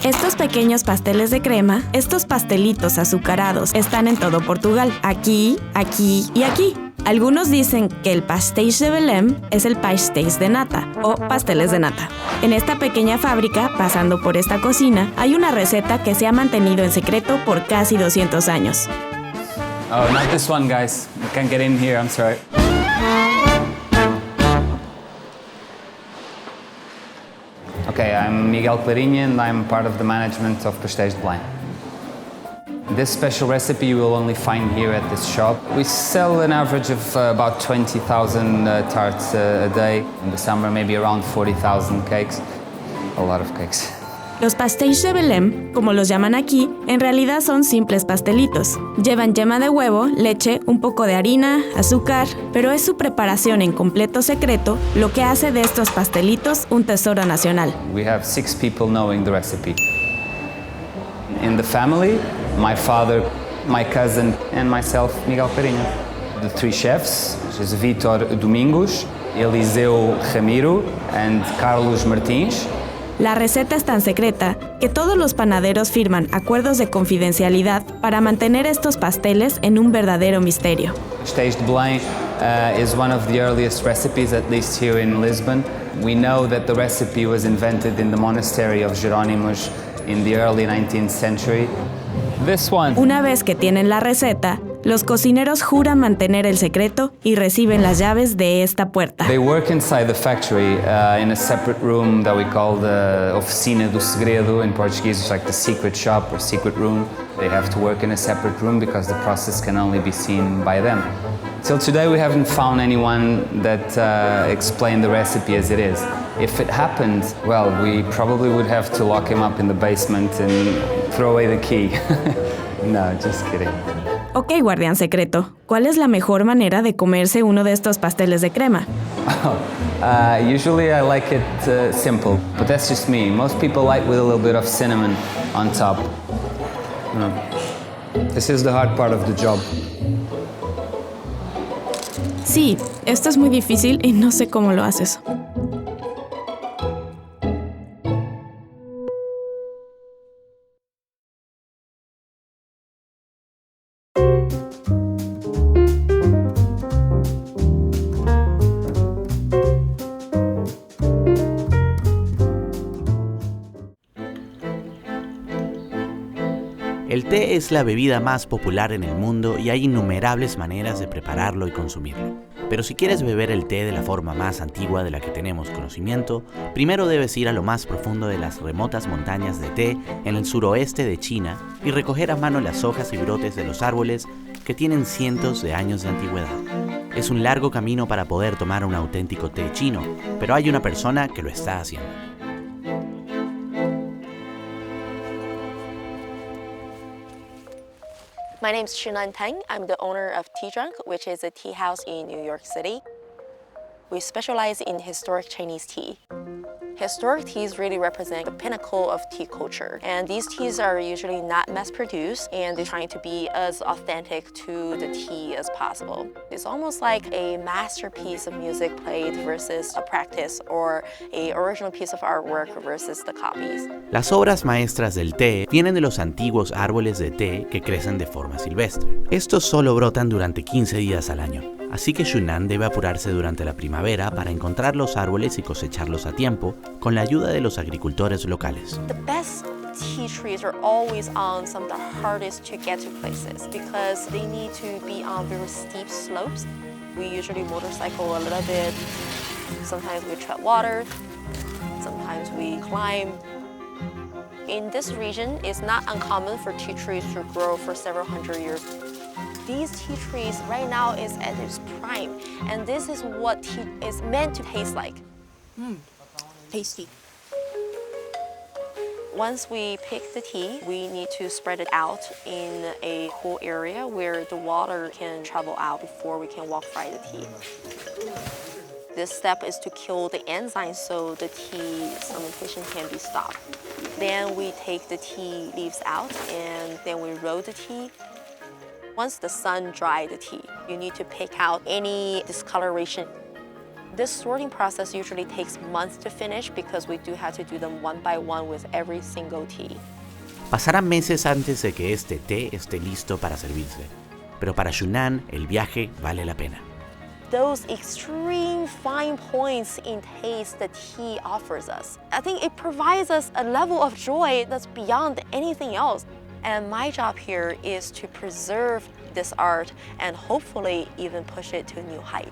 Estos pequeños pasteles de crema, estos pastelitos azucarados, están en todo Portugal, aquí, aquí y aquí. Algunos dicen que el pastéis de Belém es el pastéis de nata o pasteles de nata. En esta pequeña fábrica, pasando por esta cocina, hay una receta que se ha mantenido en secreto por casi 200 años. Oh, not this one, guys. You can't get in here, I'm sorry. Okay, I'm Miguel Clarinha and I'm part of the management of Pastéis de Belém. This special recipe you will only find here at this shop. We sell an average of about 20,000 tarts a day. In the summer, maybe around 40,000 cakes. A lot of cakes. Los pastéis de Belém, como los llaman aquí, en realidad son simples pastelitos. Llevan yema de huevo, leche, un poco de harina, azúcar, pero es su preparación en completo secreto lo que hace de estos pastelitos un tesoro nacional. We have 6 people knowing the recipe. In the family, my father, my cousin, and myself, Miguel Clarinha. The 3 chefs, which is Vítor Domingos, Eliseu Ramiro, and Carlos Martins. La receta es tan secreta que todos los panaderos firman acuerdos de confidencialidad para mantener estos pasteles en un verdadero misterio. Pastéis de Belém is one of the earliest recipes, at least here in Lisbon. We know that the recipe was invented in the monastery of Jerónimos in the early 19th century. This one. Una vez que tienen la receta, los cocineros juran mantener el secreto y reciben las llaves de esta puerta. They work inside the factory in a separate room that we call the Oficina do Segredo. In Portuguese, it's like the secret shop or secret room. They have to work in a separate room because the process can only be seen by them. Till today, we haven't found anyone that explained the recipe as it is. If it happened, well, we probably would have to lock him up in the basement and throw away the key. No, just kidding. Ok, guardián secreto, ¿cuál es la mejor manera de comerse uno de estos pasteles de crema? Usually I like it simple, but that's just me. Most people like with a little bit of cinnamon on top. This is the hard part of the job. Sí, esto es muy difícil y no sé cómo lo haces. El té es la bebida más popular en el mundo y hay innumerables maneras de prepararlo y consumirlo. Pero si quieres beber el té de la forma más antigua de la que tenemos conocimiento, primero debes ir a lo más profundo de las remotas montañas de té en el suroeste de China y recoger a mano las hojas y brotes de los árboles que tienen cientos de años de antigüedad. Es un largo camino para poder tomar un auténtico té chino, pero hay una persona que lo está haciendo. My name is Xunan Tang. I'm the owner of Tea Drunk, which is a tea house in New York City. We specialize in historic Chinese tea. Historic teas really represent the pinnacle of tea culture, and these teas are usually not mass-produced, and they're trying to be as authentic to the tea as possible. It's almost like a masterpiece of music played versus a practice, or an original piece of artwork versus the copies. Las obras maestras del té vienen de los antiguos árboles de té que crecen de forma silvestre. Estos solo brotan durante 15 días al año. Así que Xunan debe apurarse durante la primavera para encontrar los árboles y cosecharlos a tiempo con la ayuda de los agricultores locales. The best tea trees are always on some of the hardest to get to places because they need to be on very steep slopes. We usually motorcycle a little bit. Sometimes we tread water. Sometimes we climb. In this region, it's not uncommon for tea trees to grow for several hundred years. These tea trees right now is at its prime, and this is what tea is meant to taste like. Tasty. Once we pick the tea, we need to spread it out in a cool area where the water can travel out before we can walk fry the tea. This step is to kill the enzymes so the tea fermentation can be stopped. Then we take the tea leaves out and then we roll the tea. Once the sun dries the tea, you need to pick out any discoloration. This sorting process usually takes months to finish because we do have to do them one by one with every single tea. Pasarán meses antes de que este té esté listo para servirse, pero para Yunnan el viaje vale la pena. Those extreme fine points in taste the tea offers us, I think it provides us a level of joy that's beyond anything else. And my job here is to preserve this art and hopefully even push it to a new height.